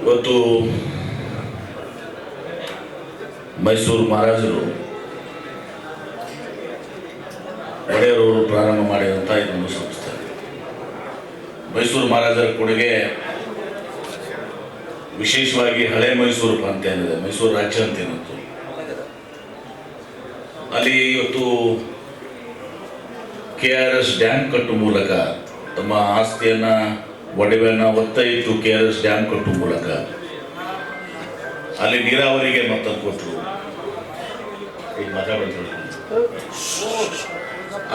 ಇವತ್ತು ಮೈಸೂರು ಮಹಾರಾಜರು ಒಡೆಯರವರು ಪ್ರಾರಂಭ ಮಾಡಿದಂಥ ಇದೊಂದು ಸಂಸ್ಥೆ. ಮೈಸೂರು ಮಹಾರಾಜರ ಕೊಡುಗೆ ವಿಶೇಷವಾಗಿ ಹಳೆ ಮೈಸೂರು ಪ್ರಾಂತ ಏನಿದೆ, ಮೈಸೂರು ರಾಜ್ಯ ಅಂತ ಏನಿತ್ತು, ಅಲ್ಲಿ ಇವತ್ತು KRS ಡ್ಯಾಮ್ ಕಟ್ಟುವ ಮೂಲಕ ತಮ್ಮ ಆಸ್ತಿಯನ್ನು ಒಡವೆಯನ್ನು ಒತ್ತಾಯಿತು. KRS ಡ್ಯಾಮ್ ಕಟ್ಟುವ ಮೂಲಕ ಅಲ್ಲಿ ನೀರಾವರಿಗೆ ಮತ ಕೊಟ್ಟರು.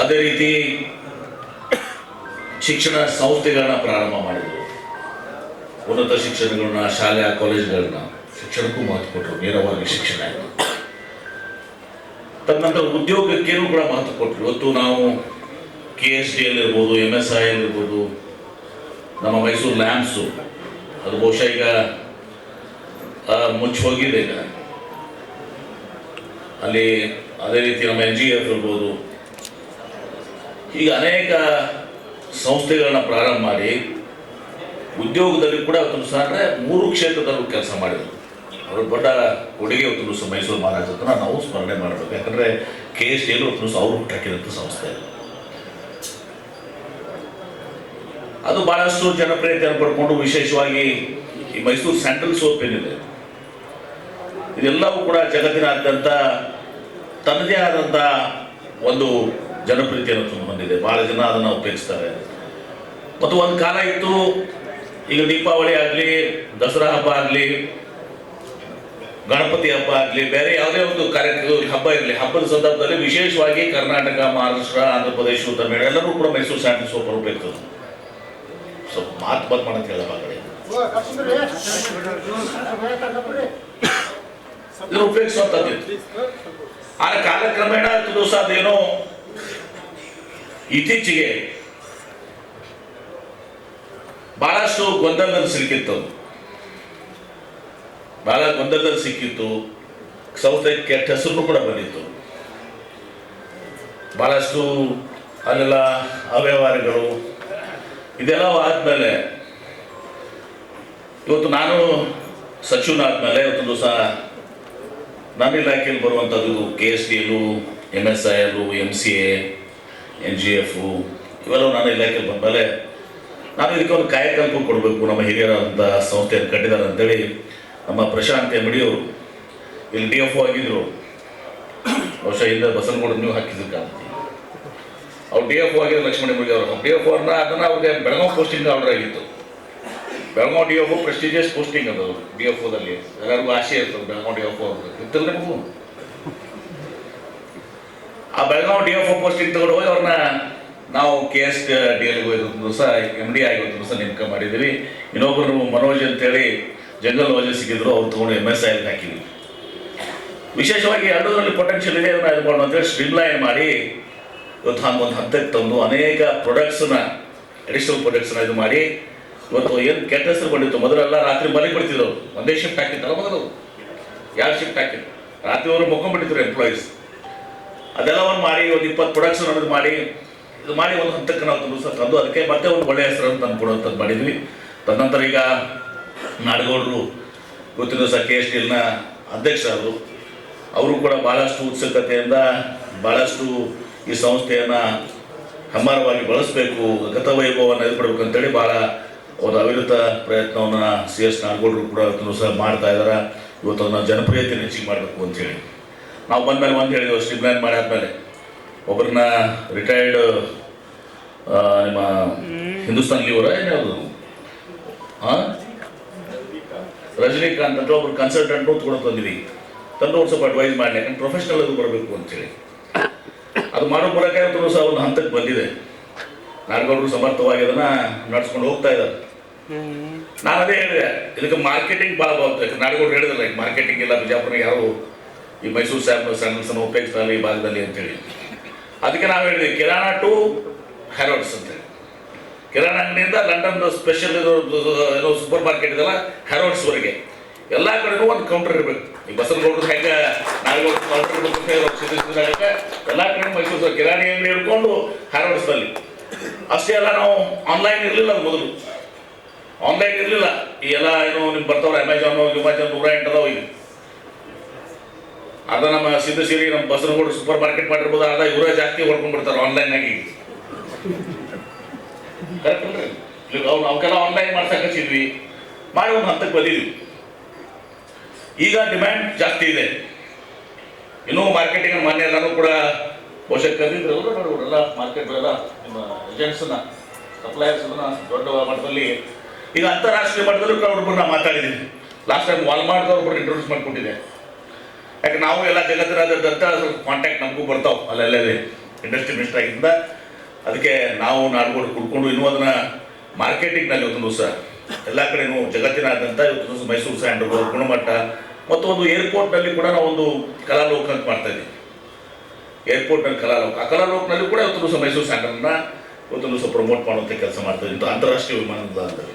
ಅದೇ ರೀತಿ ಶಿಕ್ಷಣ ಸಂಸ್ಥೆಗಳನ್ನ ಪ್ರಾರಂಭ ಮಾಡಿದರು. ಉನ್ನತ ಶಿಕ್ಷಣಗಳನ್ನ, ಶಾಲೆ ಕಾಲೇಜುಗಳನ್ನ, ಶಿಕ್ಷಣಕ್ಕೂ ಮಹತ್ವ ಕೊಟ್ಟರು. ನೇರವಾಗಿ ಶಿಕ್ಷಣ ಆಯಿತು. ತದನಂತರ ಉದ್ಯೋಗಕ್ಕೇನು ಕೂಡ ಮಹತ್ವ ಕೊಟ್ಟರು. ಇವತ್ತು ನಾವು KSDL ಇರ್ಬೋದು, MSIL ಇರ್ಬೋದು, ನಮ್ಮ ಮೈಸೂರು ಲ್ಯಾಂಪ್ಸು ಅದು ಬಹುಶಃ ಈಗ ಮುಚ್ಚಿ ಹೋಗಿದೆ. ಈಗ ಅಲ್ಲಿ ಅದೇ ರೀತಿ ನಮ್ಮ NGF ಇರ್ಬೋದು, ಈಗ ಅನೇಕ ಸಂಸ್ಥೆಗಳನ್ನ ಪ್ರಾರಂಭ ಮಾಡಿ ಉದ್ಯೋಗದಲ್ಲಿ ಕೂಡ ಅವತ್ತು ಸಹ 3 ಕ್ಷೇತ್ರದಲ್ಲೂ ಕೆಲಸ ಮಾಡಿದರು. ಅವರು ದೊಡ್ಡ ಕೊಡುಗೆ ಇವತ್ತು ಮೈಸೂರು ಮಹಾರಾಜರನ್ನ ನಾವು ಸ್ಮರಣೆ ಮಾಡಬೇಕು. ಯಾಕಂದರೆ KSDL ಇವತ್ತು ಅವರು ಹುಟ್ಟಾಕಿದಂಥ ಸಂಸ್ಥೆ. ಅದು ಬಹಳಷ್ಟು ಜನಪ್ರಿಯತೆಯನ್ನು ಪಡ್ಕೊಂಡು ವಿಶೇಷವಾಗಿ ಈ ಮೈಸೂರು ಸ್ಯಾಂಡಲ್ ಸೋಪ್ ಏನಿದೆ, ಇದೆಲ್ಲವೂ ಕೂಡ ಜಗತ್ತಿನಾದ್ಯಂತ ತನ್ನದೇ ಆದಂಥ ಒಂದು ಜನಪ್ರಿಯತೆಯನ್ನು ಹೊಂದಿದೆ. ಭಾಳ ಜನ ಅದನ್ನು ಉಪಯೋಗಿಸ್ತಾರೆ. ಮತ್ತು ಒಂದು ಕಾಲ ಇತ್ತು, ಈಗ ದೀಪಾವಳಿ ಆಗಲಿ, ದಸರಾ ಹಬ್ಬ ಆಗಲಿ, ಗಣಪತಿ ಹಬ್ಬ ಆಗಲಿ, ಬೇರೆ ಯಾವುದೇ ಒಂದು ಹಬ್ಬ ಇರಲಿ, ಹಬ್ಬದ ಸಂದರ್ಭದಲ್ಲಿ ವಿಶೇಷವಾಗಿ ಕರ್ನಾಟಕ, ಮಹಾರಾಷ್ಟ್ರ, ಆಂಧ್ರ ಪ್ರದೇಶ, ತಮಿಳುನಾಡು ಎಲ್ಲರೂ ಕೂಡ ಮೈಸೂರು ಸ್ಯಾಂಡಲ್ ಸೋಪ್ ಉಪಯೋಗಿಸ್ತದೆ. ಸ್ವಲ್ಪ ಮಾತು ಬಂದ್ ಮಾಡಂತ ಹೇಳಪ್ಪ ಕಡೆ ಇದನ್ನು ಉಪಯೋಗಿಸುವಂಥದ್ದು. ಆ ಕಾಲಕ್ರಮೇಣ ದಿವಸ ಅದೇನೋ ಇತ್ತೀಚೆಗೆ ಬಹಳಷ್ಟು ಗೊಂದಲದಲ್ಲಿ ಸಿಕ್ಕಿತ್ತು. ಸಂಸ್ಥೆ ಕೆಟ್ಟ ಹೆಸರು ಕೂಡ ಬಂದಿತ್ತು. ಬಹಳಷ್ಟು ಅಲ್ಲೆಲ್ಲ ಅವ್ಯವಹಾರಗಳು ಇದೆಲ್ಲ ಆದಮೇಲೆ ಇವತ್ತು ನಾನು ಸಚಿವನಾದ್ಮೇಲೆ ಇವತ್ತು ದಿವಸ ನನ್ನ ಇಲಾಖೆಯಲ್ಲಿ ಬರುವಂಥದ್ದು KSDL, MSIL, MCA, NGF ಇವೆಲ್ಲವೂ ನನ್ನ ಇಲಾಖೆಯಲ್ಲಿ ಬಂದಮೇಲೆ ನಾನು ಇದಕ್ಕೆ ಒಂದು ಕಾಯಕಲ್ಪ ಕೊಡಬೇಕು. ನಮ್ಮ ಹಿರಿಯರಂಥ ಸಂಸ್ಥೆಯನ್ನು ಕಟ್ಟಿದ್ದಾರೆ ಅಂತೇಳಿ ನಮ್ಮ ಪ್ರಶಾಂತ್ MD ಅವರು ಇಲ್ಲಿ DFO ಆಗಿದ್ದರು. ಬಹುಶಃ ಹಿಂದೆ ಬಸವನಗೌಡ ನೀವು ಹಾಕಿದ್ರು ಕಾಂತಿ. ಅವ್ರು DFO ಆಗಿದ್ರು, ಲಕ್ಷ್ಮಣ ಮುಗಿ ಅವರು DFO ಅದನ್ನು ಅವ್ರಿಗೆ ಬೆಳಗಾವಿ ಪೋಸ್ಟಿಂಗ್ ಆರ್ಡರ್ ಆಗಿತ್ತು. ಬೆಳಗಾವಿ DFO ಪ್ರೆಸ್ಟೀಜಿಯಸ್ ಪೋಸ್ಟಿಂಗ್ ಅದು. DFOದಲ್ಲಿ ಎಲ್ಲರಿಗೂ ಆಸೆ ಇರ್ತದೆ ಬೆಳಗಾವಿ DFO ಇರ್ತದೆ. ನೀವು ಆ ಬೆಳಗಾವಿ DFO ಪೋಸ್ಟಿಂಗ್ ತಗೊಂಡು ಹೋಗಿ ಅವ್ರನ್ನ ನಾವು KSDL ದಿವಸ MD ಆಗಿತ್ತು ದಿವಸ ನೇಮಕ ಮಾಡಿದ್ದೀವಿ. ಇನ್ನೊಬ್ಬರು ಮನೋಜ್ ಅಂತೇಳಿ ಜಂಗಲ್ ವಾಜ್ ಸಿಕ್ಕಿದ್ರು, ಅವ್ರು ತಗೊಂಡು MSIL ಹಾಕಿದ್ವಿ. ವಿಶೇಷವಾಗಿ ಎರಡರಲ್ಲಿ ಪೊಟೆನ್ಷಿಯಲ್ ಇದೆ, ಅದನ್ನ ಇದು ಮಾಡೋಣ ಅಂತೇಳಿ ಸ್ಟ್ರೀಮ್ಲೈನ್ ಮಾಡಿ ಇವತ್ತು ಹಂಗೊಂದು ಹಂತಕ್ಕೆ ತಂದು ಅನೇಕ ಪ್ರಾಡಕ್ಟ್ಸನ್ನ, ಅಡಿಷನಲ್ ಪ್ರಾಡಕ್ಟ್ಸನ್ನ ಇದು ಮಾಡಿ ಇವತ್ತು ಏನು ಕೆಟ್ಟ ಹೆಸರು ಬಂದಿತ್ತು. ಮೊದಲೆಲ್ಲ ರಾತ್ರಿ ಮನೆಗೆ ಬಿಡ್ತಿದ್ರು, ಒಂದೇ ಶಿಫ್ಟ್ ಹಾಕಿತ್ತಲ್ಲ, ಮೊದಲು 2 ಶಿಫ್ಟ್ ಹಾಕಿದ್ರು, ರಾತ್ರಿ ಅವರು ಮುಕ್ಕೊಂಡ್ಬಿಟ್ಟಿದ್ರು ಎಂಪ್ಲಾಯೀಸ್. ಅದೆಲ್ಲವನ್ನು ಮಾಡಿ ಒಂದು 20 ಪ್ರಾಡಕ್ಟ್ಸ್ ಅನ್ನೋದು ಮಾಡಿ ಇದು ಮಾಡಿ ಒಂದು ಹಂತಕ್ಕೆ ನಾವು ದಿವಸ ತಂದು ಅದಕ್ಕೆ ಮತ್ತೆ ಒಂದು ಒಳ್ಳೆಯ ಹೆಸರನ್ನು ತಂದು ಕೊಡುವಂಥದ್ದು ಮಾಡಿದ್ವಿ. ತದನಂತರ ಈಗ ನಾಡಗೌಡರು ಇವತ್ತಿನ ದಿವಸ KSDLನ ಅಧ್ಯಕ್ಷರಾದರು. ಅವರು ಕೂಡ ಭಾಳಷ್ಟು ಉತ್ಸುಕತೆಯಿಂದ ಭಾಳಷ್ಟು ಈ ಸಂಸ್ಥೆಯನ್ನು ಹೆಮ್ಮಾರವಾಗಿ ಬಳಸಬೇಕು, ಗತವೈಭವವನ್ನು ಎದುರುಪಡಬೇಕು ಅಂತೇಳಿ ಭಾಳ ಒಂದು ಅವಿರತ ಪ್ರಯತ್ನವನ್ನು CS ನಾಡಗೌಡರು ಕೂಡ ಇವತ್ತು ಸಹ ಮಾಡ್ತಾ ಇದ್ದಾರೆ. ಇವತ್ತು ಅದನ್ನು ಜನಪ್ರಿಯತೆ ಹೆಚ್ಚಿಗೆ ಮಾಡಬೇಕು ಅಂತೇಳಿ ನಾವು ಬಂದಮೇಲೆ ಒಂದು ಹೇಳಿದೆವು. ಸ್ಟ್ರೀಮ್ಲೈನ್ ಮಾಡಿ ಆದಮೇಲೆ ಒಬ್ಬರನ್ನ ರಿಟೈರ್ಡ್ ನಿಮ್ಮ ಹಿಂದೂಸ್ತಾನ್ ಲೀವರ ಏನ್ಯಾವುದು ರಜನಿಕಾಂತ್ ಅಂತ ಒಬ್ರು ಕನ್ಸಲ್ಟೆಂಟ್ ತೊಗೊಂಡು ಬಂದಿವಿ. ತಂದು ಒಂದು ಸ್ವಲ್ಪ ಅಡ್ವೈಸ್ ಮಾಡಲಿ, ಯಾಕಂದ್ರೆ ಪ್ರೊಫೆಷನಲ್ ಅದು ಬರಬೇಕು ಅಂತೇಳಿ ಅದು ಮಾಡೋ ಮೂಲಕ ಇವತ್ತು ಸಹ ಒಂದು ಹಂತಕ್ಕೆ ಬಂದಿದೆ. ನಾಡಗೌಡರು ಸಮರ್ಥವಾಗಿ ಅದನ್ನು ನಡ್ಸ್ಕೊಂಡು ಹೋಗ್ತಾ ಇದ್ದಾರೆ. ನಾನು ಅದೇ ಹೇಳಿದೆ, ಇದಕ್ಕೆ ಮಾರ್ಕೆಟಿಂಗ್ ಭಾಳ ಬರುತ್ತೆ. ನಾಡಗೌಡರು ಹೇಳಿದ್ರಲ್ಲ, ಈಗ ಮಾರ್ಕೆಟಿಂಗ್ ಎಲ್ಲ ಬಿಜಾಪುರಕ್ಕೆ ಯಾರು ಈ ಮೈಸೂರು ಸ್ಯಾಂಡಲ್ಸನ್ನು ಉಪಯೋಗಿಸ್ತಾರೆ ಈ ಭಾಗದಲ್ಲಿ ಅಂತೇಳಿ. ಅದಕ್ಕೆ ನಾವು ಹೇಳಿದ್ವಿ ಕಿರಾಣ ಟು ಹ್ಯಾರೋಡ್ಸ್ ಅಂತೇಳಿ. ಕಿರಾಣ ಅಂಗಡಿಯಿಂದ ಲಂಡನ್ ಸ್ಪೆಷಲ್ ಏನೋ ಸೂಪರ್ ಮಾರ್ಕೆಟ್ ಇದೆಲ್ಲ ಹ್ಯಾರೋಡ್ಸ್ವರೆಗೆ ಎಲ್ಲ ಕಡೆಗೂ ಒಂದು ಕೌಂಟರ್ ಇರಬೇಕು. ಈ ಬಸವನಗೌಡರು ಹೆಂಗೆ ನಾಡಗೌಡರು ಕೌಂಟರ್ ಇರಬೇಕು, ಎಲ್ಲ ಕಡೆ ಮೈಸೂರು ಕಿರಾಣಿ ಅಂಗಡಿ ಹಿಡ್ಕೊಂಡು ಹ್ಯಾರೋಡ್ಸ್ನಲ್ಲಿ ಅಷ್ಟೇ ಅಲ್ಲ. ನಾವು ಆನ್ಲೈನ್ ಇರಲಿಲ್ಲ ಅದು ಮೊದಲು. ಆನ್ಲೈನ್ ಇರಲಿಲ್ಲ. ಈ ಎಲ್ಲ ಏನು ನಿಮ್ಗೆ ಬರ್ತಾವ್ರೆ ಅಮೆಜಾನ್ ಗಿಮಾಜಾನ್ 108 ಅದಾವ ಈಗ. ಅರ್ಧ ನಮ್ಮ ಸಿದ್ಧಸಿರಿ ನಮ್ಮ ಬಸರಗೋಡು ಸೂಪರ್ ಮಾರ್ಕೆಟ್ ಮಾಡಿರ್ಬೋದು, ಅರ್ಧ ಇವರೇ ಜಾಸ್ತಿ ಹೊಡ್ಕೊಂಡ್ಬಿಡ್ತಾರೆ ಆನ್ಲೈನಾಗಿ. ಕರೆಕ್ಟ್ ಅಲ್ರಿ? ಅವಕ್ಕೆಲ್ಲ ಆನ್ಲೈನ್ ಮಾಡ್ಸಕ್ಕೆ ಹಚ್ಚಿದ್ವಿ, ಮಾಡಿ ಒಂದು ಹಂತಕ್ಕೆ ಬಂದಿದ್ವಿ. ಈಗ ಡಿಮ್ಯಾಂಡ್ ಜಾಸ್ತಿ ಇದೆ. ಇನ್ನೂ ಮಾರ್ಕೆಟಿಂಗ್ ಮಾನ್ಯ ಎಲ್ಲರೂ ಕೂಡ ಬಹುಶಃ ಕರೆದಿದ್ರಲ್ಲ ನೋಡ್ಬಿಡಲ್ಲ ಮಾರ್ಕೆಟ್ಗಳೆಲ್ಲ ನಿಮ್ಮ ಏಜೆಂಟ್ಸನ್ನ ಸಪ್ಲೈಯರ್ಸ್ನ ದೊಡ್ಡ ಮಟ್ಟದಲ್ಲಿ. ಈಗ ಅಂತಾರಾಷ್ಟ್ರೀಯ ಮಟ್ಟದಲ್ಲೂ ಒಬ್ಬರು ನಾವು ಮಾತಾಡಿದ್ದೀವಿ. ಲಾಸ್ಟ್ ಟೈಮ್ ವಾಲ್ಮಾರ್ಟ್ದವ್ರೊಬ್ಬರು ಇಂಟ್ರೊಡ್ಯೂಸ್ ಮಾಡಿಕೊಟ್ಟಿದ್ದೆ. ಯಾಕೆ ನಾವು ಎಲ್ಲ ಜಗತ್ತಿನಾದ್ಯಂತ ಕಾಂಟ್ಯಾಕ್ಟ್ ನಮಗೂ ಬರ್ತಾವೆ ಅಲ್ಲೆಲ್ಲೇ ಇಂಡಸ್ಟ್ರಿ ಮಿನಿಸ್ಟರ್ ಆಗಿಂದ. ಅದಕ್ಕೆ ನಾವು ನಾಡ್ಕೊಂಡು ಕುಡ್ಕೊಂಡು ಇನ್ನೂ ಅದನ್ನ ಮಾರ್ಕೆಟಿಂಗ್ನಲ್ಲಿ ಇವತ್ತು ದಿವಸ ಎಲ್ಲ ಕಡೆನೂ ಜಗತ್ತಿನಾದ್ಯಂತ ಇವತ್ತು ದಿವಸ ಮೈಸೂರು ಸ್ಯಾಂಡಲ್ ಗುಣಮಟ್ಟ ಮತ್ತು ಒಂದು ಏರ್ಪೋರ್ಟ್ನಲ್ಲಿ ಕೂಡ ನಾವು ಒಂದು ಕಲಾಲೋಕ ಅಂತ ಮಾಡ್ತಾ ಇದ್ದೀವಿ. ಏರ್ಪೋರ್ಟ್ನಲ್ಲಿ ಕಲಾಲೋಕ, ಆ ಕಲಾಲೋಕನಲ್ಲಿ ಕೂಡ ಇವತ್ತು ದಿವಸ ಮೈಸೂರು ಸ್ಯಾಂಡಲ್ನ ಇವತ್ತು ದಿವಸ ಪ್ರಮೋಟ್ ಮಾಡುವಂಥ ಕೆಲಸ ಮಾಡ್ತಾ ಇದ್ದೀವಿ ಅಂತಾರಾಷ್ಟ್ರೀಯ ವಿಮಾನದ ಅಂತೇಳಿ.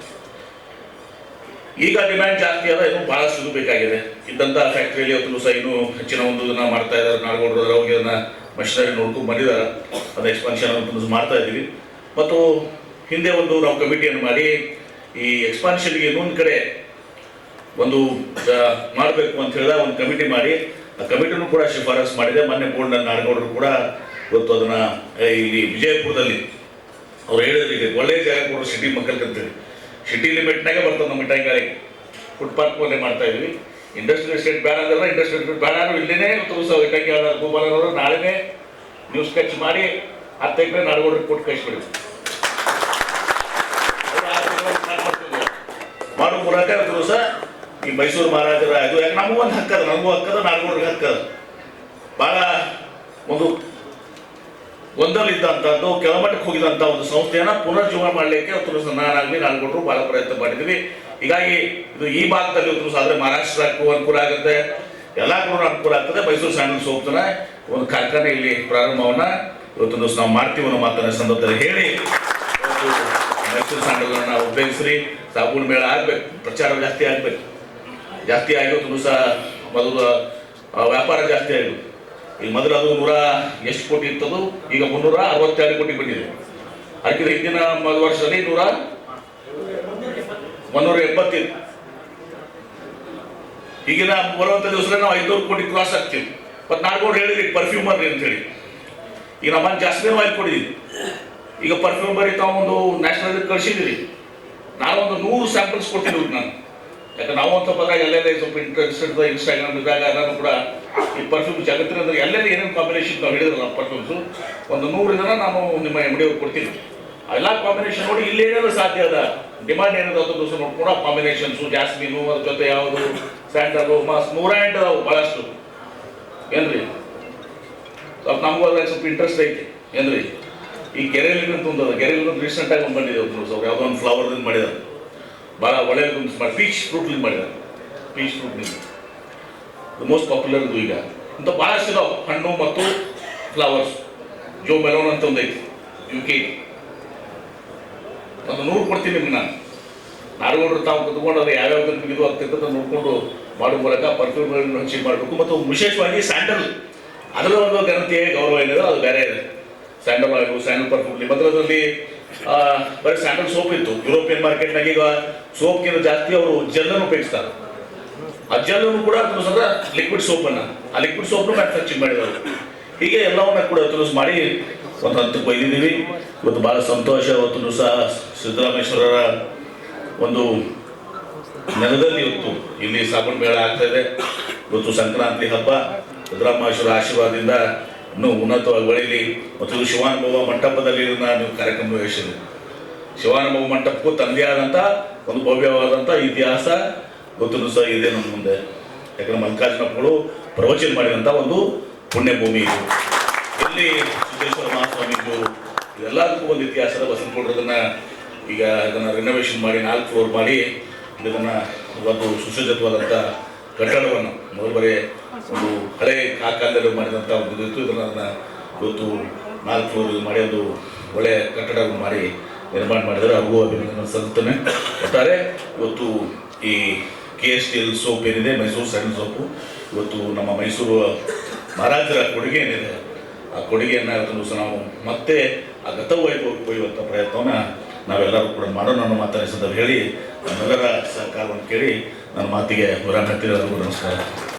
ಈಗ ಡಿಮ್ಯಾಂಡ್ ಜಾಸ್ತಿ ಅದ, ಇನ್ನೂ ಭಾಳಷ್ಟು ಇದು ಬೇಕಾಗಿದೆ. ಇದ್ದಂಥ ಫ್ಯಾಕ್ಟ್ರಿಯಲ್ಲಿ ಇವತ್ತು ದಿವಸ ಇನ್ನೂ ಹೆಚ್ಚಿನ ಒಂದು ಇದನ್ನ ಮಾಡ್ತಾ ಇದ್ದಾರೆ. ನಾಡ್ಗೌಡರು ಹೋಗಿ ಅದನ್ನ ಮಷಿನರಿ ನೋಡ್ಕೊಂಡು ಬಂದಿದ್ದಾರೆ. ಅದು ಎಕ್ಸ್ಪಾನ್ಷನ್ ಅಂತ ಮಾಡ್ತಾ ಇದ್ದೀವಿ. ಮತ್ತು ಹಿಂದೆ ಒಂದು ನಾವು ಕಮಿಟಿಯನ್ನು ಮಾಡಿ ಈ ಎಕ್ಸ್ಪಾನ್ಷನ್ಗೆ ಇನ್ನೊಂದು ಕಡೆ ಒಂದು ಮಾಡಬೇಕು ಅಂತ ಹೇಳಿದ ಒಂದು ಕಮಿಟಿ ಮಾಡಿ, ಆ ಕಮಿಟಿನೂ ಕೂಡ ಶಿಫಾರಸು ಮಾಡಿದೆ. ಮೊನ್ನೆ ಬೋರ್ಡ್ನಲ್ಲಿ ನಾಡಗೌಡರು ಕೂಡ ಇವತ್ತು ಅದನ್ನ ಇಲ್ಲಿ ವಿಜಯಪುರದಲ್ಲಿ ಅವ್ರು ಹೇಳಿದ್ರು, ಈಗ ಒಳ್ಳೆಯ ಜಾಗ ಕೊಡೋ ಸಿಟಿ ಮಕ್ಕಳಿಗೆ ಅಂತೇಳಿ. ಸಿಟಿ ಲಿಮಿಟ್ನಾಗೆ ಬರ್ತದೆ ನಮ್ಮ ಮಿಠಾಯಿಗಾರಿ ಫುಟ್ಪಾತ್ ಮೇಲೆ ಮಾಡ್ತಾ ಇದ್ವಿ. ಇಂಡಸ್ಟ್ರಿಯಲ್ ಎಸ್ಟೇಟ್ ಬೇಡ ಅಂದ್ರೆ ಇಂಡಸ್ಟ್ರಿಯಲ್ ಎಸ್ಟೇಟ್ ಬೇಡ ಅಂದ್ರೆ ಇಲ್ಲೇ ಇವತ್ತು ದಿವಸ ಇಟಾಕಿ ಆದ ಗೋಪಾಲನವರು ನಾಳೆನೇ ನ್ಯೂಸ್ ಸ್ಕೆಚ್ ಮಾಡಿ 10 ಎಕರೆ ನಾಡಗೌಡರಿಗೆ ಕೊಟ್ಟು ಕಳಿಸ್ಬಿಡಿ ಮಾಡೋ ಮೂಲಕ ಇವತ್ತು ದಿವಸ ಈ ಮೈಸೂರು ಮಹಾರಾಜರ ಇದು ಯಾಕೆ ನಮಗೂ ಒಂದು ಹಕ್ಕದ, ನಮಗೂ ಹಕ್ಕದ, ನಾಡಗೌಡರಿಗೆ ಹಕ್ಕದ. ಭಾಳ ಒಂದು ಒಂದಲ್ಲಿದ್ದಂಥದ್ದು ಕೆಳಮಟ್ಟಕ್ಕೆ ಹೋಗಿದಂಥ ಒಂದು ಸಂಸ್ಥೆಯನ್ನು ಪುನರ್ಜೀವನ ಮಾಡಲಿಕ್ಕೆ ಇವತ್ತು ನಾನಾಗಲಿ ನಾಡಗೌಡರು ಭಾಳ ಪ್ರಯತ್ನ ಮಾಡಿದ್ವಿ. ಹೀಗಾಗಿ ಇದು ಈ ಭಾಗದಲ್ಲಿ ಇವತ್ತು ಆದರೆ ಮಹಾರಾಷ್ಟ್ರಕ್ಕೂ ಅನುಕೂಲ ಆಗುತ್ತೆ, ಎಲ್ಲ ಕೂಡ ಅನುಕೂಲ ಆಗ್ತದೆ. ಮೈಸೂರು ಸ್ಯಾಂಡಲ್ ಸೋಪ್ನ ಒಂದು ಕಾರ್ಖಾನೆ ಇಲ್ಲಿ ಪ್ರಾರಂಭವನ್ನ ಇವತ್ತು ದಿವಸ ನಾವು ಮಾಡ್ತೀವಿ ಅನ್ನೋ ಮಾತನ್ನ ಸಂದರ್ಭದಲ್ಲಿ ಹೇಳಿ, ಮೈಸೂರು ಸ್ಯಾಂಡಲ್ನ ನಾವು ಉಪಯೋಗಿಸ್ರಿ. ಸಾಬೂನು ಮೇಳ ಆಗ್ಬೇಕು, ಪ್ರಚಾರ ಜಾಸ್ತಿ ಆಗ್ಬೇಕು. ಜಾಸ್ತಿ ಆಗಿ ಇವತ್ತು ದಿವಸ ಮೊದಲು ವ್ಯಾಪಾರ ಜಾಸ್ತಿ ಆಗಿದೆ. ಈಗ ಮೊದಲು ಅದು 100 ಎಷ್ಟು ಕೋಟಿ ಇರ್ತದು, ಈಗ 362 ಕೋಟಿ ಬಂದಿದೆ. ಅದಕ್ಕಿಂತ ಹಿಂದಿನ ವರ್ಷದಲ್ಲಿ 170 ಈಗಿನ ಬರುವಂಥ ದಿವಸದಲ್ಲಿ ನಾವು 500 ಕೋಟಿ ಕ್ರಾಸ್ ಆಗ್ತೀವಿ. ಮತ್ತು ನಾಡ್ಕೊಂಡು ಹೇಳಿದ್ರಿ ಪರ್ಫ್ಯೂಮರ್ ಅಂತ ಹೇಳಿ. ಈಗ ನಮ್ಮ ಜಾಸ್ಮಿನ್ ಆಯಿಲ್ ಕೊಡಿದ್ವಿ. ಈಗ ಪರ್ಫ್ಯೂಮರಿ ತಾವು ಒಂದು ನ್ಯಾಷನಲ್ ಕಳಿಸಿದ್ರಿ. ನಾವೊಂದು 100 ಸ್ಯಾಂಪಲ್ಸ್ ಕೊಡ್ತಿದ್ವಿ ನಾನು. ಯಾಕಂದ್ರೆ ನಾವು ಒಂದು ಸ್ವಲ್ಪ ಎಲ್ಲೆಲ್ಲೇ ಸ್ವಲ್ಪ ಇಂಟ್ರೆಸ್ಟೆಡ್ ಇನ್ಸ್ಟಾಗ್ರಾಮ್ ಇದ್ದಾಗ ನಾನು ಕೂಡ ಈ ಪರ್ಫ್ಯೂಮ್ ಜಗತ್ತಿನ ಎಲ್ಲೆಲ್ಲ ಏನೇನು ಕಾಂಬಿನೇಷನ್ ನಾವು ಹೇಳಿದ್ರಲ್ಲ ಪರ್ಫ್ಯೂಮ್ಸು ಒಂದು 100 ಇದನ್ನ ನಾನು ನಿಮ್ಮ MD ಕೊಡ್ತೀನಿ. ಎಲ್ಲ ಕಾಂಬಿನೇಷನ್ ನೋಡಿ ಇಲ್ಲಿ ಏನೇನು ಸಾಧ್ಯ ಅದ, ಡಿಮಾಂಡ್ ಏನಿದೆ ಅದು ದಿವಸ ನೋಡ್ಕೊಂಡು ಆ ಕಾಂಬಿನೇಷನ್ಸು ಜಾಸ್ಮಿನು ಅದ್ರ ಜೊತೆ ಯಾವುದು ಸ್ಯಾಂಡಲು ಮಾಸ್ 108 ಅದಾವು ಭಾಳಷ್ಟು. ಏನ್ರಿ ಸ್ವಲ್ಪ ನಮಗೂ ಅದ್ರಾಗ ಸ್ವಲ್ಪ ಇಂಟ್ರೆಸ್ಟ್ ಐತಿ ಏನ್ರಿ. ಈ ಗೆರೆಲಿನ ತುಂದದ ಗೆರೆಲಿನ ರೀಸೆಂಟಾಗಿ ಒಂದು ಬಂದಿದೆ ಅವ್ರು ಯಾವುದೋ ಒಂದು ಫ್ಲವರ್ದಿಂದ ಮಾಡಿದ್ದಾರೆ, ಭಾಳ ಒಳ್ಳೆಯದು ಮಾಡಿ ಪೀಚ್ ಫ್ರೂಟ್ಲಿಂದ ಮಾಡಿದ್ದಾರೆ. ಪೀಚ್ ಫ್ರೂಟ್ನಿಂದ ಮೋಸ್ಟ್ ಪಾಪ್ಯುಲರ್ ಇದು. ಈಗ ಇಂಥ ಭಾಳಷ್ಟು ಇದಾವೆ ಹಣ್ಣು ಮತ್ತು ಫ್ಲವರ್ಸ್. ಜೋ ಮೆಲೋನ್ ಅಂತ ಒಂದು ಐತಿ UK, ಒಂದು 100 ಕೊಡ್ತೀನಿ ನಿಮ್ಗೆ ನಾನು. ನಾಡಗೌಡರು ತಾವು ಕುತ್ಕೊಂಡು ಅದು ಯಾವ್ಯಾವ ಇದು ಆಗ್ತಿರ್ತದೆ ನೋಡ್ಕೊಂಡು ಮಾಡೋ ಮೂಲಕ ಪರ್ಫ್ಯೂಮ್ಗಳನ್ನು ಹಂಚಿ ಮಾಡಬೇಕು. ಮತ್ತು ವಿಶೇಷವಾಗಿ ಸ್ಯಾಂಡಲ್ ಅದರ ಒಂದು ಘನತೆ ಗೌರವ ಏನಿದೆ ಅದು ಬೇರೆ ಇದೆ. ಸ್ಯಾಂಡಲ್ ಆಯಿಲು, ಸ್ಯಾಂಡಲ್ ಪರ್ಫ್ಯೂಮ್ ಮೊದಲದಲ್ಲಿ ಬರೀ ಸ್ಯಾಂಡಲ್ ಸೋಪ್ ಇತ್ತು. ಯುರೋಪಿಯನ್ ಮಾರ್ಕೆಟ್ನಾಗ ಈಗ ಸೋಪ್ಗಿಂತ ಜಾಸ್ತಿ ಅವರು ಜೆಲ್ಲನ್ನು ಉಪಯೋಗಿಸ್ತಾರೆ. ಆ ಜೆಲ್ಲನ್ನು ಕೂಡ ಲಿಕ್ವಿಡ್ ಸೋಪನ್ನು, ಆ ಲಿಕ್ವಿಡ್ ಸೋಪ್ನು ಮ್ಯಾನುಫ್ಯಾಕ್ಚರಿಂಗ್ ಮಾಡಿದವರು. ಹೀಗೆ ಎಲ್ಲವನ್ನ ಕೂಡ ಯೂಸ್ ಮಾಡಿ ಒಂದು ಹಂತಕ್ಕೆ ಒಯ್ದಿದ್ದೀವಿ. ಇವತ್ತು ಭಾಳ ಸಂತೋಷ. ಇವತ್ತು ಸಹ ಸಿದ್ದರಾಮೇಶ್ವರರ ಒಂದು ನೆಲದಲ್ಲಿ ಇವತ್ತು ಇಲ್ಲಿ ಸಾಬೂನು ಮೇಳ ಆಗ್ತಾ ಇದೆ. ಇವತ್ತು ಸಂಕ್ರಾಂತಿ ಹಬ್ಬ ಸಿದ್ದರಾಮೇಶ್ವರ ಆಶೀರ್ವಾದದಿಂದ ಇನ್ನೂ ಉನ್ನತವಾಗಿ ಬೆಳೀಲಿ. ಮತ್ತು ಶಿವಾನುಭವ ಮಂಟಪದಲ್ಲಿ ನೀವು ಕಾರ್ಯಕ್ರಮ ವಹಿಸಿದೆ. ಶಿವಾನುಭವ ಮಂಟಪಕ್ಕೂ ತಂದೆ ಆದಂಥ ಒಂದು ಭವ್ಯವಾದಂಥ ಇತಿಹಾಸ ಗೊತ್ತು ಸಹ ಇದೆ ನಮ್ಮ ಮುಂದೆ. ಯಾಕಂದ್ರೆ ಮಲ್ಲಿಕಾರ್ಜುನಪ್ಪಗಳು ಪ್ರವಚನ ಮಾಡಿದಂಥ ಒಂದು ಪುಣ್ಯಭೂಮಿ ಇದು. ಇಲ್ಲಿ ಸಿದ್ದೇಶ್ವರ ಮಹಾಸ್ವಾಮಿಗಳು ಇದೆಲ್ಲದಕ್ಕೂ ಒಂದು ಇತಿಹಾಸದ ಬಸವನಗೌಡರದನ್ನು ಈಗ ಇದನ್ನು ರಿನೋವೇಷನ್ ಮಾಡಿ 4 ಫ್ಲೋರ್ ಮಾಡಿ ಇದನ್ನು ಒಂದು ಸುಸಜ್ಜಿತವಾದಂಥ ಕಟ್ಟಡವನ್ನು ಮೊದಲು ಬರೀ ಒಂದು ಹಳೆ ಆ ಕಾಲದಲ್ಲಿ ಮಾಡಿದಂಥ ಒಂದು ಇತ್ತು. ಇದನ್ನು ಇವತ್ತು 4 ಫ್ಲೋರ್ ಮಾಡಿ ಒಂದು ಒಳ್ಳೆಯ ಕಟ್ಟಡವನ್ನು ಮಾಡಿ ನಿರ್ಮಾಣ ಮಾಡಿದರೆ ಅವ್ರಿಗೂ ಅಭಿನಂದನೆ ಸಲ್ಲುತ್ತೇನೆ. ಒಟ್ಟಾರೆ ಇವತ್ತು ಈ KSTL ಸೋಪ್ ಏನಿದೆ, ಮೈಸೂರು ಸ್ಯಾಂಡಲ್ ಸೋಪು, ಇವತ್ತು ನಮ್ಮ ಮೈಸೂರು ಮಹಾರಾಜರ ಕೊಡುಗೆ ಏನಿದೆ ಆ ಕೊಡುಗೆಯನ್ನು ಇವತ್ತು ಸಹ ನಾವು ಮತ್ತೆ ಆ ಗತವೈಭವಕ್ಕೆ ಒಯ್ಯುವಂಥ ಪ್ರಯತ್ನವನ್ನು ನಾವೆಲ್ಲರೂ ಕೂಡ ಮಾಡೋಣ ಅನ್ನೋ ಮಾತನ್ನ ಹೇಳಿ ನಮ್ಮೆಲ್ಲರ ಸಹಕಾರವನ್ನು ಕೇಳಿ ನನ್ನ ಮಾತಿಗೆ ವಿರಾಮ. ನಮಸ್ಕಾರ.